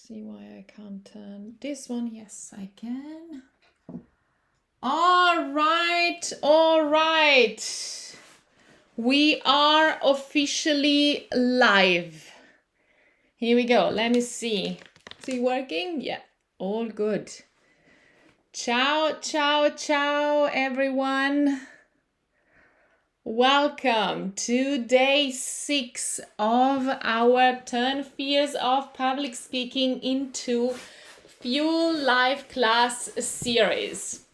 see why I can't turn this one. Yes, I can. All right. We are officially live. Here we go. Let me see. Is it working? Yeah, all good. Ciao, everyone. Welcome to day 6 of our 10 Fears of Public Speaking into Fuel Live class series.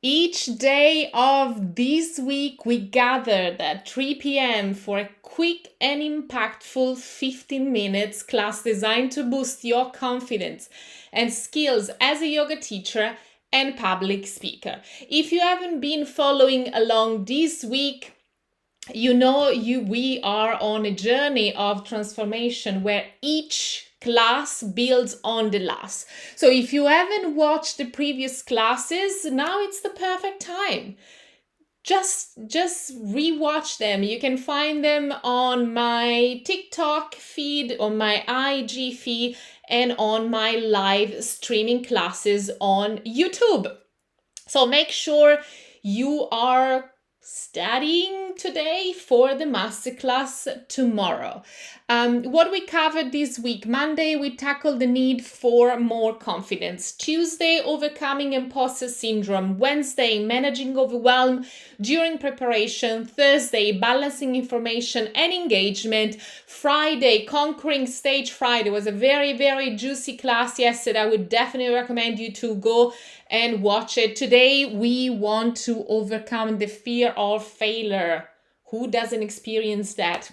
Each day of this week, we gathered at 3 p.m. for a quick and impactful 15 minutes class designed to boost your confidence and skills as a yoga teacher and public speaker. If you haven't been following along this week, you know we are on a journey of transformation where each class builds on the last. So if you haven't watched the previous classes, now it's the perfect time. Just rewatch them. You can find them on my TikTok feed, on my IG feed, and on my live streaming classes on YouTube. So make sure you are studying today for the masterclass tomorrow. What we covered this week: Monday, we tackled the need for more confidence. Tuesday, overcoming imposter syndrome. Wednesday, managing overwhelm during preparation. Thursday, balancing information and engagement. Friday, conquering stage fright. It was a very, very juicy class yesterday. I would definitely recommend you to go and watch it. Today, we want to overcome the fear of failure. Who doesn't experience that?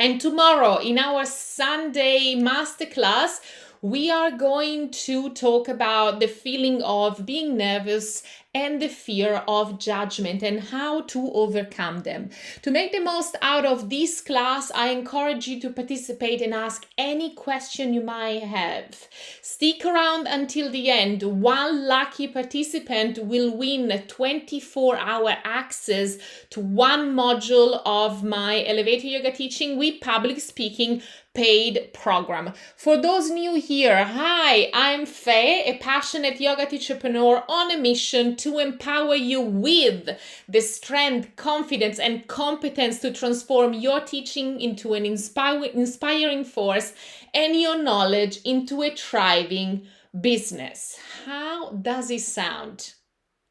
And tomorrow, in our Sunday masterclass, we are going to talk about the feeling of being nervous and the fear of judgment and how to overcome them. To make the most out of this class, I encourage you to participate and ask any question you might have. Stick around until the end. One lucky participant will win a 24-hour access to one module of my Elevator Yoga Teaching with Public Speaking paid program. For those new here, hi, I'm Faye, a passionate yoga teacherpreneur on a mission to empower you with the strength, confidence, and competence to transform your teaching into an inspiring force and your knowledge into a thriving business. How does it sound?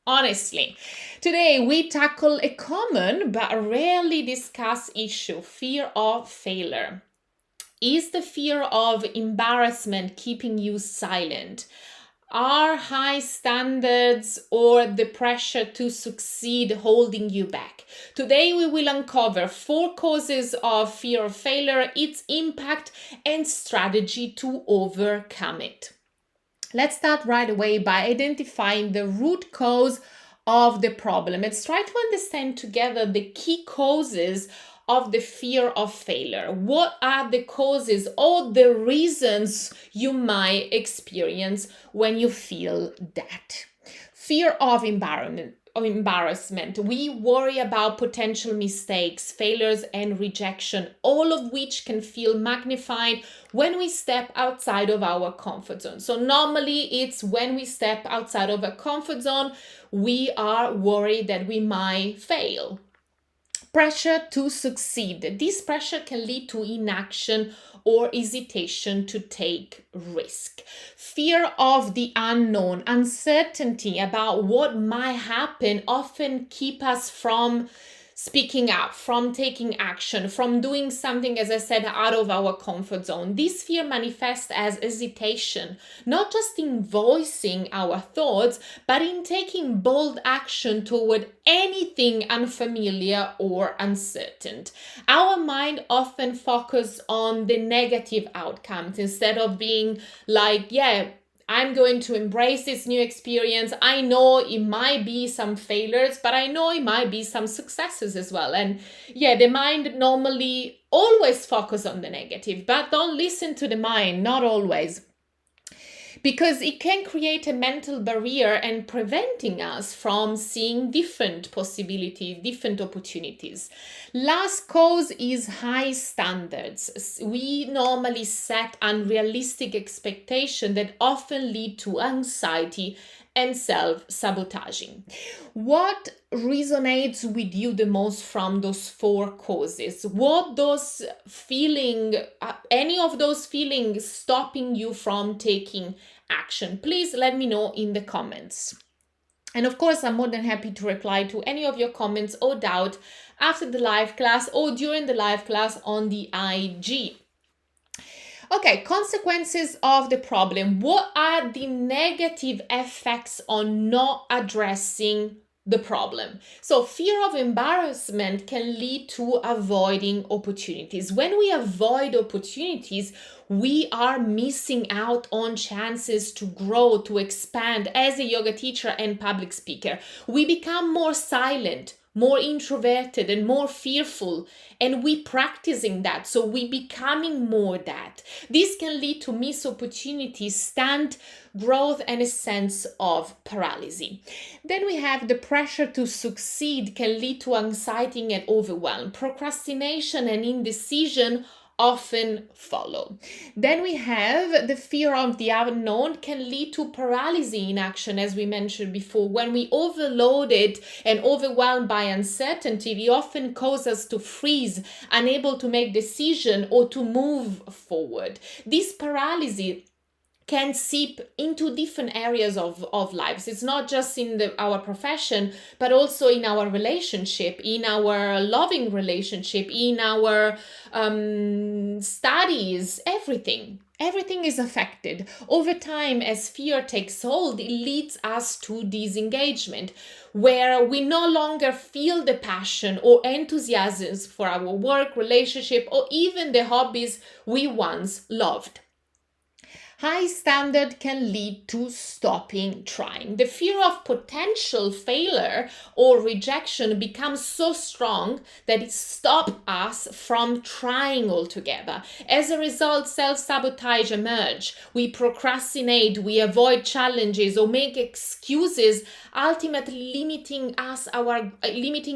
Honestly, today we tackle a common but rarely discussed issue: fear of failure. Is the fear of embarrassment keeping you silent? Are high standards or the pressure to succeed holding you back? Today we will uncover 4 causes of fear of failure, its impact, and strategy to overcome it. Let's start right away by identifying the root cause of the problem. Let's try to understand together the key causes of the fear of failure. What are the causes or the reasons you might experience when you feel that? Fear of embarrassment. We worry about potential mistakes, failures, and rejection, all of which can feel magnified when we step outside of our comfort zone. So normally it's when we step outside of a comfort zone, we are worried that we might fail. Pressure to succeed. This pressure can lead to inaction or hesitation to take risk. Fear of the unknown, uncertainty about what might happen often keep us from speaking up, from taking action, from doing something, as I said, out of our comfort zone. This fear manifests as hesitation, not just in voicing our thoughts, but in taking bold action toward anything unfamiliar or uncertain. Our mind often focuses on the negative outcomes instead of being like, I'm going to embrace this new experience. I know it might be some failures, but I know it might be some successes as well. And the mind normally always focuses on the negative, but don't listen to the mind, not always. because it can create a mental barrier and preventing us from seeing different possibilities, different opportunities. Last cause is high standards. We normally set unrealistic expectations that often lead to anxiety and self-sabotaging. What resonates with you the most from those four causes? What those any of those feelings stopping you from taking action? Please let me know in the comments. And of course, I'm more than happy to reply to any of your comments or doubt after the live class or during the live class on the IG. Okay, consequences of the problem. What are the negative effects on not addressing the problem? So fear of embarrassment can lead to avoiding opportunities. When we avoid opportunities, we are missing out on chances to grow, to expand as a yoga teacher and public speaker. We become more silent, more introverted and more fearful, and we practicing that, so we becoming more that. This can lead to missed opportunities, stunt growth, and a sense of paralysis. Then we have the pressure to succeed can lead to anxiety and overwhelm. Procrastination and indecision often follow. Then we have the fear of the unknown can lead to paralysis in action, as we mentioned before. When we overloaded and overwhelmed by uncertainty, it often causes us to freeze, unable to make decision or to move forward. This paralysis can seep into different areas of lives. It's not just in our profession, but also in our relationship, in our loving relationship, in our studies, everything. Everything is affected. Over time, as fear takes hold, it leads us to disengagement, where we no longer feel the passion or enthusiasm for our work, relationship, or even the hobbies we once loved. High standard can lead to stopping trying. The fear of potential failure or rejection becomes so strong that it stops us from trying altogether. As a result, self-sabotage emerge. We procrastinate, we avoid challenges or make excuses, ultimately limiting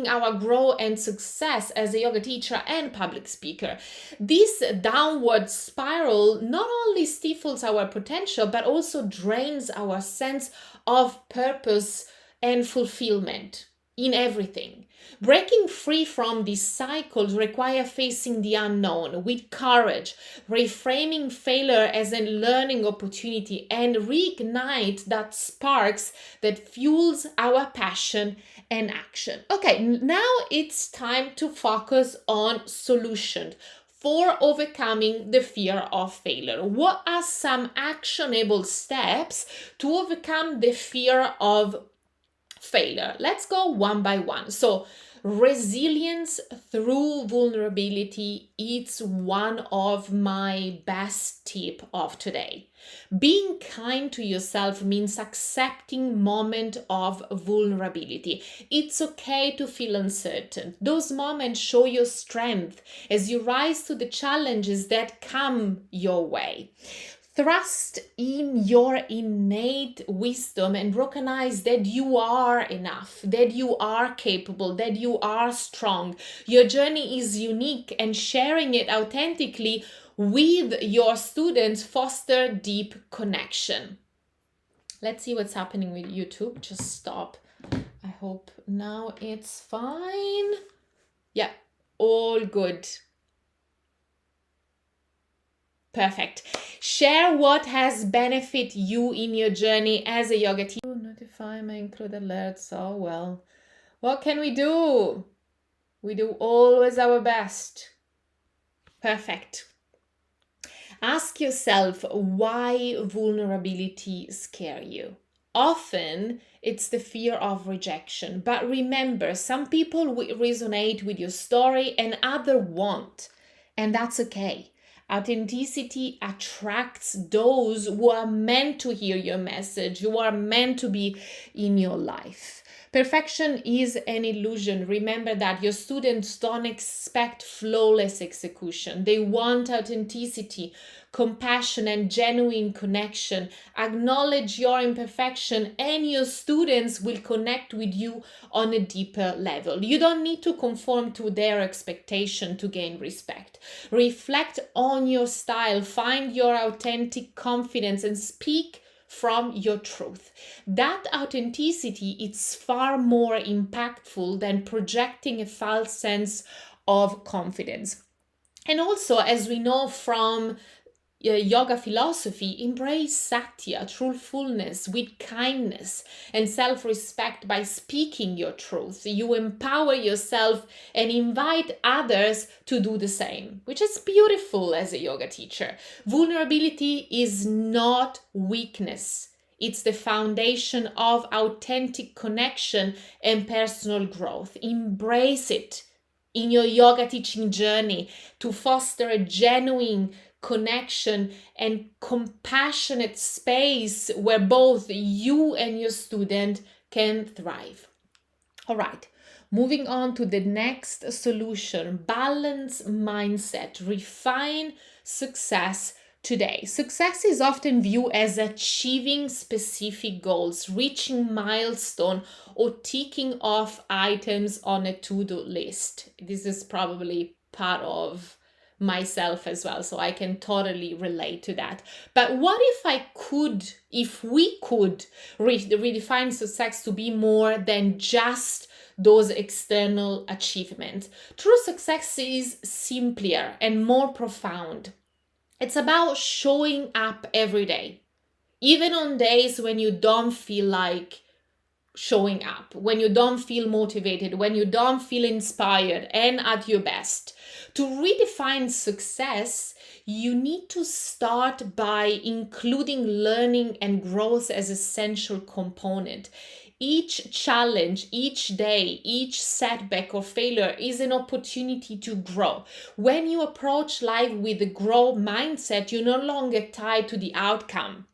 our growth and success as a yoga teacher and public speaker. This downward spiral not only stifles our potential, but also drains our sense of purpose and fulfillment in everything. Breaking free from these cycles requires facing the unknown with courage, reframing failure as a learning opportunity, and reignite that sparks that fuels our passion and action. Okay, now it's time to focus on solutions for overcoming the fear of failure. What are some actionable steps to overcome the fear of failure? Let's go one by one. So, resilience through vulnerability, it's one of my best tips of today. Being kind to yourself means accepting moments of vulnerability. It's okay to feel uncertain. Those moments show your strength as you rise to the challenges that come your way. Trust in your innate wisdom and recognize that you are enough, that you are capable, that you are strong. Your journey is unique, and sharing it authentically with your students foster deep connection. Let's see what's happening with YouTube. Just stop. I hope now it's fine. Yeah, all good. Perfect. Share what has benefited you in your journey as a yoga teacher. Notify my include alerts. Oh well. What can we do? We do always our best. Perfect. Ask yourself why vulnerability scares you. Often it's the fear of rejection, but remember, some people will resonate with your story and others won't, and that's okay. Authenticity attracts those who are meant to hear your message, who are meant to be in your life. Perfection is an illusion. Remember that your students don't expect flawless execution. They want authenticity, compassion and genuine connection. Acknowledge your imperfection and your students will connect with you on a deeper level. You don't need to conform to their expectation to gain respect. Reflect on your style, find your authentic confidence and speak from your truth. That authenticity is far more impactful than projecting a false sense of confidence. And also, as we know from yoga philosophy, embrace satya, truthfulness, with kindness and self-respect by speaking your truth. You empower yourself and invite others to do the same, which is beautiful as a yoga teacher. Vulnerability is not weakness. It's the foundation of authentic connection and personal growth. Embrace it in your yoga teaching journey to foster a genuine connection and compassionate space where both you and your student can thrive. All right, moving on to the next solution: balance mindset. Refine success today. Success is often viewed as achieving specific goals, reaching milestone, or ticking off items on a to-do list. This is probably part of myself as well, so I can totally relate to that. But what if we could redefine success to be more than just those external achievements? True success is simpler and more profound. It's about showing up every day, even on days when you don't feel like showing up, when you don't feel motivated, when you don't feel inspired and at your best. To redefine success, you need to start by including learning and growth as essential component. Each challenge, each day, each setback or failure is an opportunity to grow. When you approach life with a growth mindset, you're no longer tied to the outcome.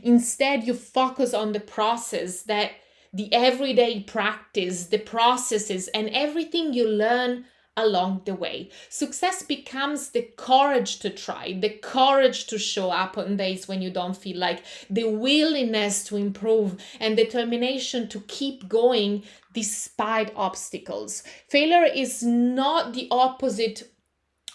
Instead, you focus on the process, that the everyday practice, the processes, and everything you learn along the way. Success becomes the courage to try, the courage to show up on days when you don't feel like, the willingness to improve, and determination to keep going despite obstacles. Failure is not the opposite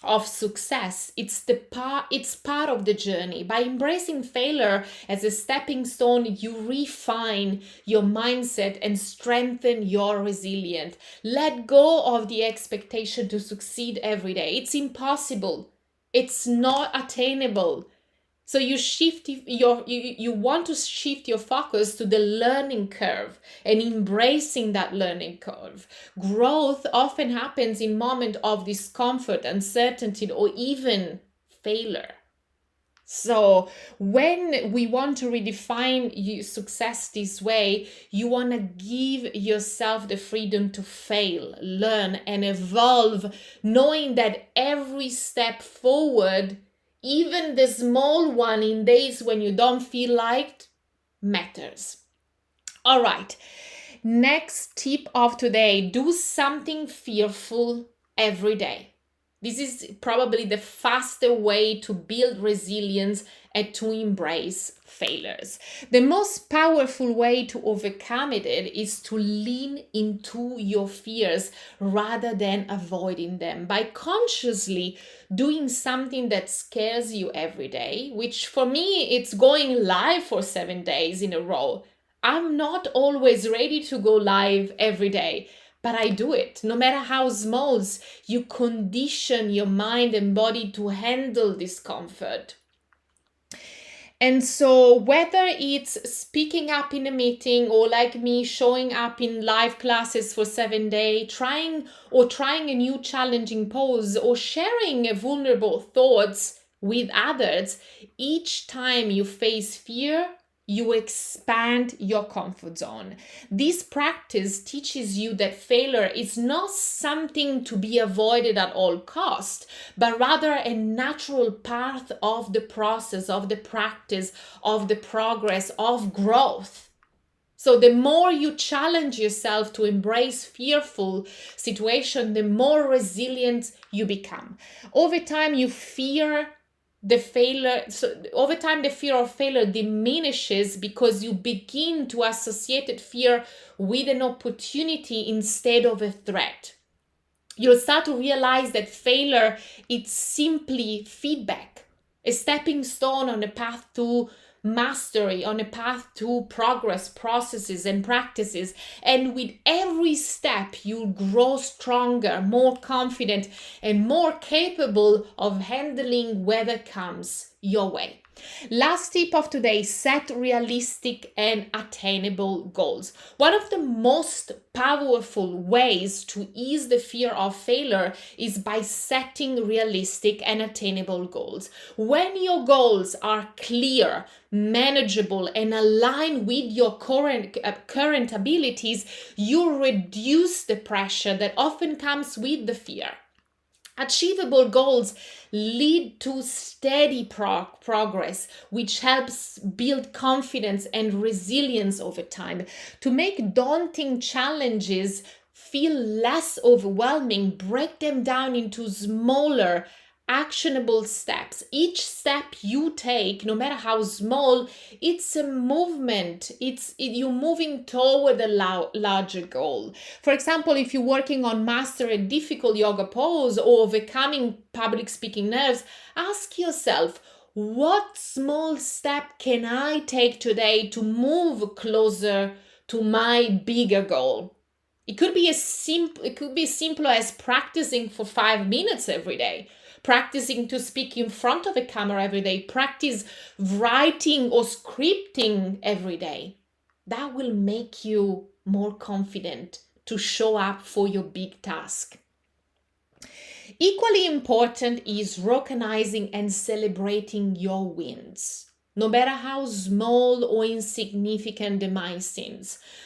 of success. It's part of the journey. By embracing failure as a stepping stone, you refine your mindset and strengthen your resilience. Let go of the expectation to succeed every day. It's impossible. It's not attainable. So you want to shift your focus to the learning curve and embracing that learning curve. Growth often happens in moments of discomfort, uncertainty, or even failure. So when we want to redefine success this way, you want to give yourself the freedom to fail, learn, and evolve, knowing that every step forward, even the small one in days when you don't feel like, matters. All right, next tip of today: do something fearful every day. This is probably the faster way to build resilience and to embrace failures. The most powerful way to overcome it is to lean into your fears rather than avoiding them. By consciously doing something that scares you every day, which for me, it's going live for 7 days in a row. I'm not always ready to go live every day, but I do it. No matter how small, you condition your mind and body to handle discomfort. And so whether it's speaking up in a meeting, or like me, showing up in live classes for 7 days, trying a new challenging pose, or sharing vulnerable thoughts with others, each time you face fear, you expand your comfort zone. This practice teaches you that failure is not something to be avoided at all costs, but rather a natural part of the process, of the practice, of the progress, of growth. So the more you challenge yourself to embrace fearful situation, the more resilient you become. Over time, your fear the failure, so over time the fear of failure diminishes because you begin to associate fear with an opportunity instead of a threat. You'll start to realize that failure is simply feedback, a stepping stone on a path to mastery, on a path to progress, processes, and practices. And with every step, you'll grow stronger, more confident, and more capable of handling whatever comes your way. Last tip of today, set realistic and attainable goals. One of the most powerful ways to ease the fear of failure is by setting realistic and attainable goals. When your goals are clear, manageable, and aligned with your current abilities, you reduce the pressure that often comes with the fear. Achievable goals lead to steady progress, which helps build confidence and resilience over time. To make daunting challenges feel less overwhelming, break them down into smaller, actionable steps. Each step you take, no matter how small, it's a movement. You're moving toward a larger goal. For example, if you're working on master a difficult yoga pose or overcoming public speaking nerves, ask yourself, what small step can I take today to move closer to my bigger goal? It could be as simple as practicing for 5 minutes every day. Practicing to speak in front of a camera every day. Practice writing or scripting every day. That will make you more confident to show up for your big task. Equally important is recognizing and celebrating your wins. No matter how small or insignificant they might seem,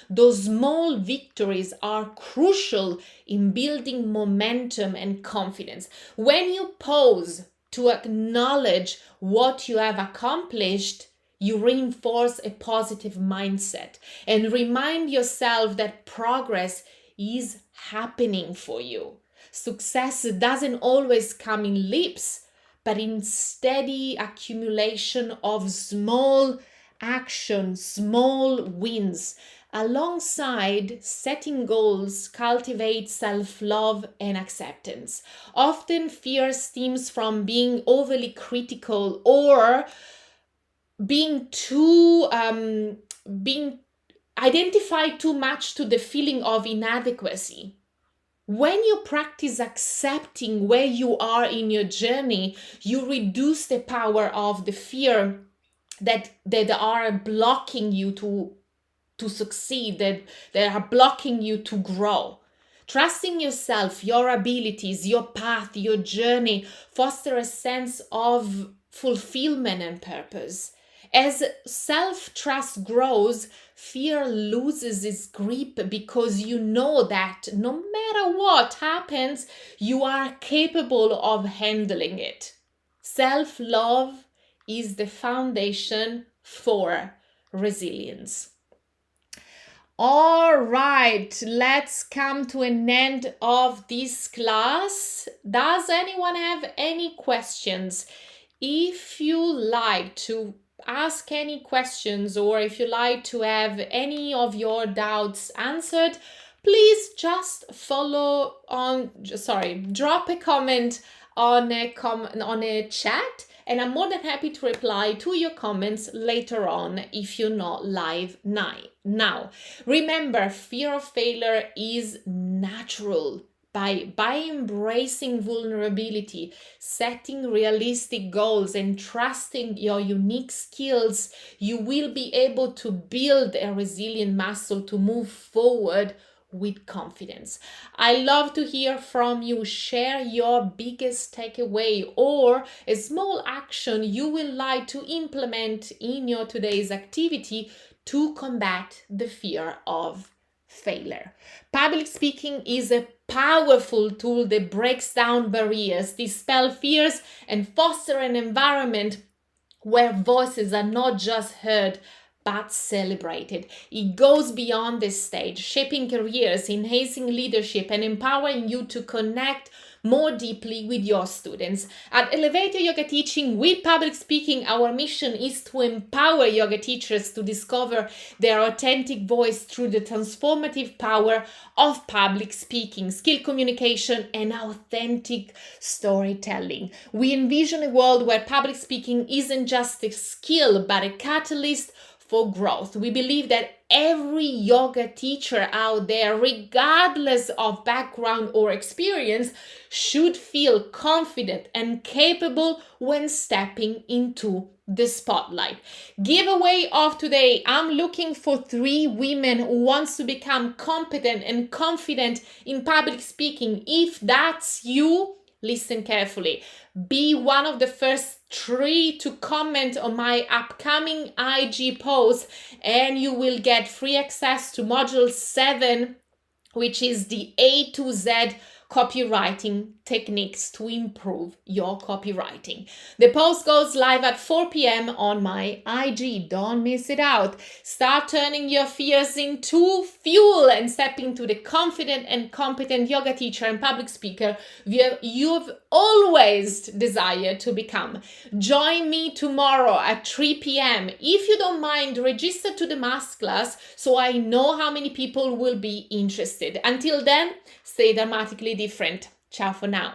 those small victories are crucial in building momentum and confidence. When you pause to acknowledge what you have accomplished, you reinforce a positive mindset and remind yourself that progress is happening for you. Success doesn't always come in leaps, but in steady accumulation of small actions, small wins. Alongside setting goals, cultivate self-love and acceptance. Often fear stems from being overly critical or being identified too much to the feeling of inadequacy. When you practice accepting where you are in your journey, you reduce the power of the fear that are blocking you to succeed, that are blocking you to grow. Trusting yourself, your abilities, your path, your journey foster a sense of fulfillment and purpose. As self-trust grows, fear loses its grip because you know that no matter what happens, you are capable of handling it. Self-love is the foundation for resilience. All right, let's come to an end of this class. Does anyone have any questions? If you like to ask any questions or if you like to have any of your doubts answered, please just drop a comment on a chat, and I'm more than happy to reply to your comments later on if you're not live now. Remember, fear of failure is natural. By embracing vulnerability, setting realistic goals, and trusting your unique skills, you will be able to build a resilient muscle to move forward with confidence. I love to hear from you. Share your biggest takeaway or a small action you will like to implement in your today's activity to combat the fear of failure. Public speaking is a powerful tool that breaks down barriers, dispels fears, and fosters an environment where voices are not just heard, but celebrated. It goes beyond this stage, shaping careers, enhancing leadership, and empowering you to connect more deeply with your students. At Elevator Yoga Teaching with Public Speaking, our mission is to empower yoga teachers to discover their authentic voice through the transformative power of public speaking, skill communication, and authentic storytelling. We envision a world where public speaking isn't just a skill, but a catalyst for growth. We believe that every yoga teacher out there, regardless of background or experience, should feel confident and capable when stepping into the spotlight. Giveaway of today. I'm looking for 3 women who wants to become competent and confident in public speaking. If that's you, listen carefully. Be one of the first 3 to comment on my upcoming IG post, and you will get free access to module 7, which is the A to Z copywriting techniques to improve your copywriting. The post goes live at 4 p.m. on my IG. Don't miss it out. Start turning your fears into fuel and step into the confident and competent yoga teacher and public speaker you've always desired to become. Join me tomorrow at 3 p.m. If you don't mind, register to the masterclass so I know how many people will be interested. Until then, stay dramatically different. Ciao for now.